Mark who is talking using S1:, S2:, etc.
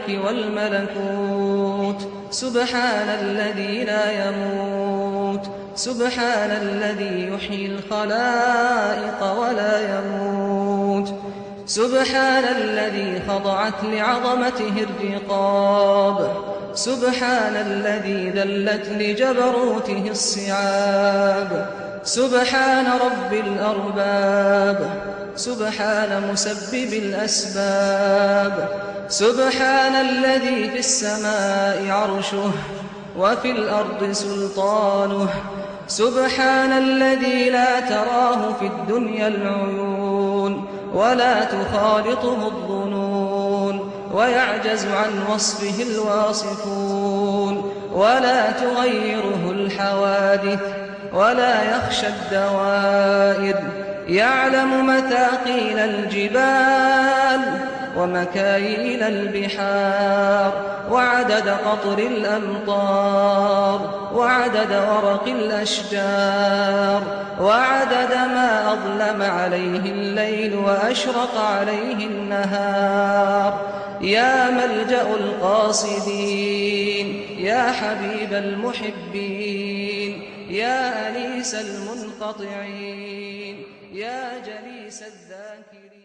S1: الملك والملكوت سبحان الذي لا يموت سبحان الذي يحيي الخلائق ولا يموت سبحان الذي خضعت لعظمته الرقاب سبحان الذي ذلت لجبروته الصعاب سبحان رب الأرباب سبحان مسبب الأسباب سبحان الذي في السماء عرشه وفي الأرض سلطانه سبحان الذي لا تراه في الدنيا العيون ولا تخالطه الظنون ويعجز عن وصفه الواصفون ولا تغيره الحوادث ولا يخشى الدوائر يعلم مثاقيل الجبال ومكاييل البحار وعدد قطر الأمطار وعدد ورق الأشجار وعدد ما أظلم عليه الليل وأشرق عليه النهار يا ملجأ القاصدين يا حبيب المحبين يا أنيس المنقطعين يا جليس الذاكرين